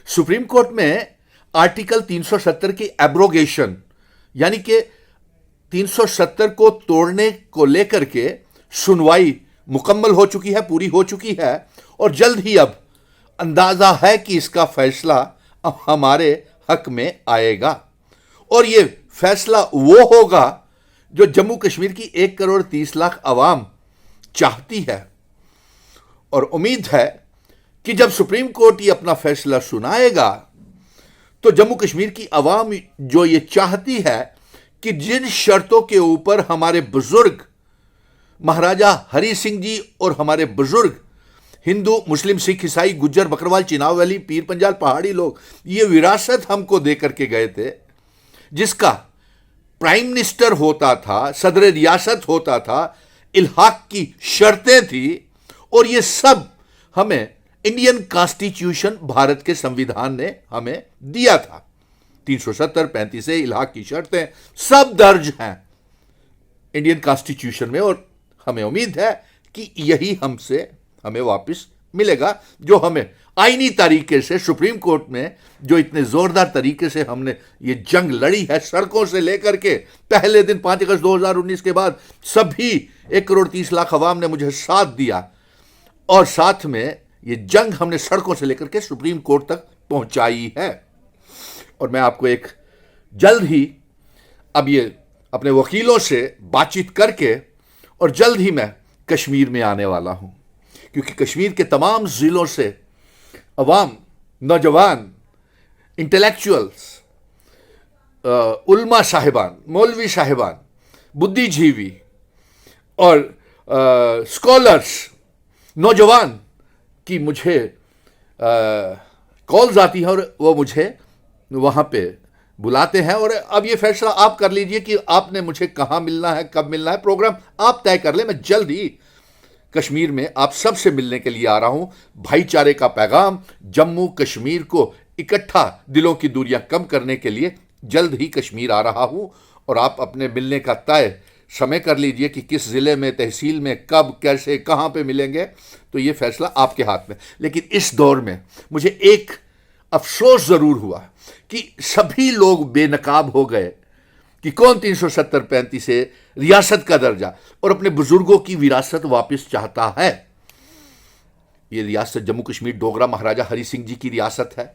Supreme court में article 370 की abrogation यानी कि 370 को तोड़ने को लेकर के सुनवाई मुकम्मल हो चुकी है, पूरी हो चुकी है और जल्द ही अब अंदाजा है कि इसका फैसला अब हमारे हक में आएगा और ये फैसला वो होगा जो जम्मू कश्मीर की 1 करोड़ 30 लाख आवाम चाहती है। और उम्मीद है कि जब सुप्रीम कोर्ट ये अपना फैसला सुनाएगा तो जम्मू कश्मीर की आवाम जो ये चाहती है कि जिन शर्तों के ऊपर हमारे बुजुर्ग महाराजा हरि सिंह जी और हमारे बुजुर्ग हिंदू मुस्लिम सिख ईसाई गुज्जर बकरवाल चिनाव वैली पीर पंजाल पहाड़ी लोग ये विरासत हमको दे करके गए थे, जिसका प्राइम मिनिस्टर होता था, सदर रियासत होता था, इल्हाक की शर्तें थी और ये सब हमें इंडियन कॉन्स्टिट्यूशन भारत के संविधान ने हमें दिया था। 370 35 से इल्हाक की शर्तें सब दर्ज हैं इंडियन कॉन्स्टिट्यूशन में और हमें उम्मीद है कि यही हमें वापस मिलेगा जो हमें आईनी तरीके से सुप्रीम कोर्ट में जो इतने जोरदार तरीके से हमने ये जंग लड़ी है, सड़कों से लेकर के पहले दिन 5 अगस्त 2019 के बाद सभी 1 करोड़ 30 लाख अवाम ने मुझे साथ दिया और साथ में ये जंग हमने सड़कों से लेकर के सुप्रीम कोर्ट तक पहुंचाई है। और मैं आपको एक जल्द ही अब ये अपने वकीलों से बातचीत करके और जल्द ही मैं कश्मीर में आने वाला हूं, क्योंकि कश्मीर के तमाम जिलों से अवाम, नौजवान, इंटेलेक्चुअल्स, उल्मा साहिबान, मौलवी साहिबान, बुद्धिजीवी और स्कॉलर्स, नौजवान की मुझे कॉल्स आती हैं और वो मुझे वहाँ पे बुलाते हैं और अब ये फैसला आप कर लीजिए कि आपने मुझे कहाँ मिलना है, कब मिलना है, प्रोग्राम आप तय कर लें। मैं जल्द ही कश्मीर में आप सबसे मिलने के लिए आ रहा हूँ। भाईचारे का पैगाम, जम्मू कश्मीर को इकट्ठा, दिलों की दूरियां कम करने के लिए जल्द ही कश्मीर आ रहा हूँ और आप अपने मिलने का तय समय कर लीजिए कि किस ज़िले में, तहसील में, कब, कैसे, कहाँ पे मिलेंगे, तो ये फैसला आपके हाथ में। लेकिन इस दौर में मुझे एक अफसोस ज़रूर हुआ कि सभी लोग बेनकाब हो गए कि कौन 370 35 से रियासत का दर्जा और अपने बुजुर्गों की विरासत वापस चाहता है। ये रियासत जम्मू कश्मीर डोगरा महाराजा हरि सिंह जी की रियासत है,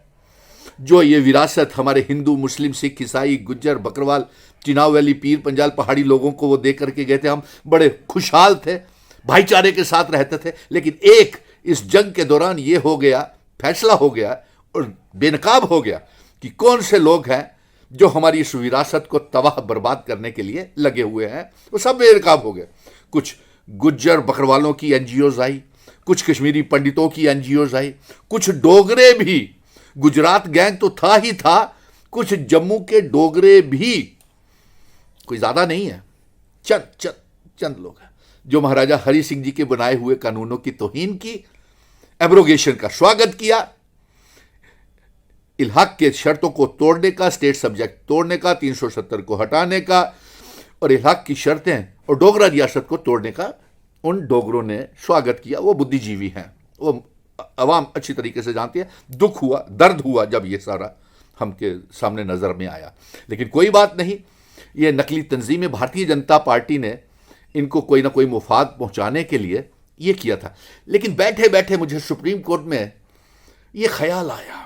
जो ये विरासत हमारे हिंदू मुस्लिम सिख ईसाई गुज्जर बकरवाल चिनाव वैली पीर पंजाल पहाड़ी लोगों को वो दे करके गए थे। हम बड़े खुशहाल थे, भाईचारे के साथ रहते थे, लेकिन एक इस जंग के दौरान ये हो गया, फैसला हो गया और बेनकाब हो गया कि कौन से लोग हैं जो हमारी इस विरासत को तबाह बर्बाद करने के लिए लगे हुए हैं। वो सब बेनकाब हो गए। कुछ गुज्जर बकरवालों की एनजीओज आई, कुछ कश्मीरी पंडितों की एनजीओज आई, कुछ डोगरे भी, गुजरात गैंग तो था ही था, कुछ जम्मू के डोगरे भी, कोई ज्यादा नहीं है, चंद लोग हैं जो महाराजा हरि सिंह जी के बनाए हुए कानूनों की तौहीन की, एब्रोगेशन का स्वागत किया, इल्हाक के शर्तों को तोड़ने का, स्टेट सब्जेक्ट तोड़ने का, 370 को हटाने का और इल्हाक की शर्तें और डोगरा रियासत को तोड़ने का उन डोगरों ने स्वागत किया। वो बुद्धिजीवी हैं, वो अवाम अच्छी तरीके से जानती है। दुख हुआ, दर्द हुआ जब ये सारा हमके सामने नज़र में आया, लेकिन कोई बात नहीं। ये नकली तंजीमें, भारतीय जनता पार्टी ने इनको कोई ना कोई मुफाद पहुंचाने के लिए ये किया था। लेकिन बैठे बैठे मुझे सुप्रीम कोर्ट में ये ख्याल आया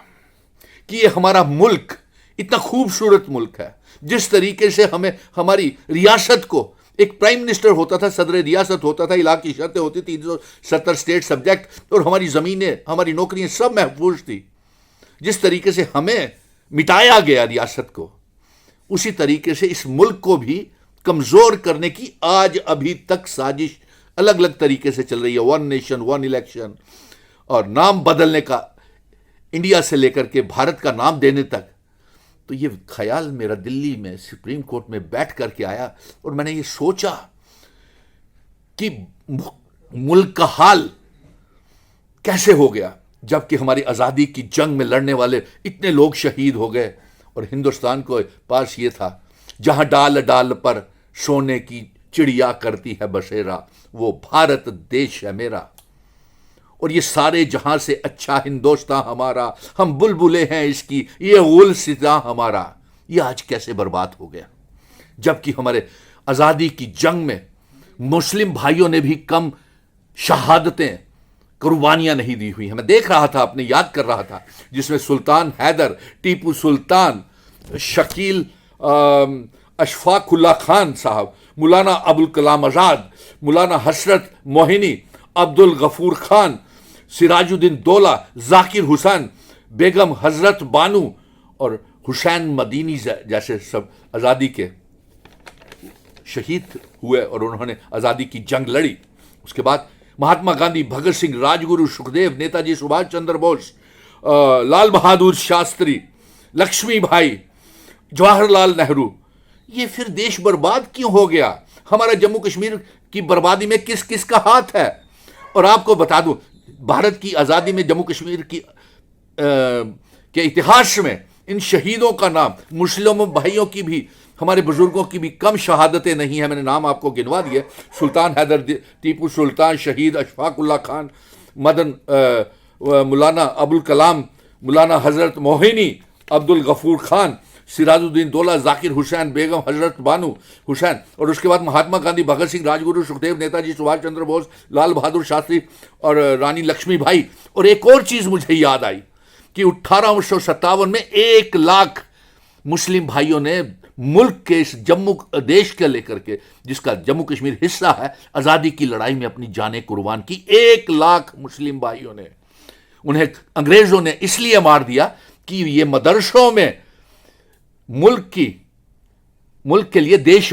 कि ये हमारा मुल्क इतना खूबसूरत मुल्क है, जिस तरीके से हमें हमारी रियासत को एक प्राइम मिनिस्टर होता था, सदर रियासत होता था, इलाके की शर्तें होती थी, 370 स्टेट सब्जेक्ट और हमारी ज़मीनें, हमारी नौकरियां सब महफूज थी। जिस तरीके से हमें मिटाया गया रियासत को, उसी तरीके से इस मुल्क को भी कमज़ोर करने की आज अभी तक साजिश अलग अलग तरीके से चल रही है। 1 नेशन 1 इलेक्शन और नाम बदलने का, इंडिया से लेकर के भारत का नाम देने तक। तो ये ख्याल मेरा दिल्ली में सुप्रीम कोर्ट में बैठ करके आया और मैंने ये सोचा कि मुल्क का हाल कैसे हो गया, जबकि हमारी आज़ादी की जंग में लड़ने वाले इतने लोग शहीद हो गए और हिंदुस्तान को पास ये था, जहां डाल डाल पर सोने की चिड़िया करती है बसेरा, वो भारत देश है मेरा। और ये सारे जहां से अच्छा हिंदुस्तान हमारा, हम बुलबुलें हैं इसकी, ये गुलसितां हमारा, ये आज कैसे बर्बाद हो गया? जबकि हमारे आज़ादी की जंग में मुस्लिम भाइयों ने भी कम शहादतें, कुर्बानियां नहीं दी हुई हैं। मैं देख रहा था, अपने याद कर रहा था, जिसमें सुल्तान हैदर, टीपू सुल्तान, शकील अशफाकुल्ला खान साहब, मौलाना अबुल कलाम आज़ाद, मौलाना हसरत मोहिनी, अब्दुल गफूर खान, सिराजुद्दीन दौला, जाकिर हुसैन, बेगम हजरत बानू और हुसैन मदीनी जैसे सब आज़ादी के शहीद हुए और उन्होंने आज़ादी की जंग लड़ी। उसके बाद महात्मा गांधी, भगत सिंह, राजगुरु सुखदेव, नेताजी सुभाष चंद्र बोस, लाल बहादुर शास्त्री, लक्ष्मी भाई, जवाहरलाल नेहरू, ये फिर देश बर्बाद क्यों हो गया? हमारा जम्मू कश्मीर की बर्बादी में किस किस का हाथ है? और आपको बता दूं, भारत की आज़ादी में जम्मू कश्मीर की के इतिहास में इन शहीदों का नाम, मुस्लिम भाइयों की भी, हमारे बुजुर्गों की भी कम शहादतें नहीं है। मैंने नाम आपको गिनवा दिए, सुल्तान हैदर, टीपू सुल्तान, शहीद अशफाकुल्ला खान, मदन, मौलाना अबुल कलाम, मौलाना हजरत मोहिनी, अब्दुल गफूर खान, सिराजुद्दीन दौला, जाकिर हुसैन, बेगम हजरत बानू हुसैन, और उसके बाद महात्मा गांधी, भगत सिंह, राजगुरु सुखदेव, नेताजी सुभाष चंद्र बोस, लाल बहादुर शास्त्री और रानी लक्ष्मी भाई। और एक और चीज़ मुझे याद आई कि 1857 में 1 लाख मुस्लिम भाइयों ने मुल्क के इस जम्मू देश के लेकर के, जिसका जम्मू कश्मीर हिस्सा है, आज़ादी की लड़ाई में अपनी जानें कुर्बान की। 1 लाख मुस्लिम भाइयों ने, उन्हें अंग्रेजों ने इसलिए मार दिया कि ये मदरसों में मुल्क के लिए, देश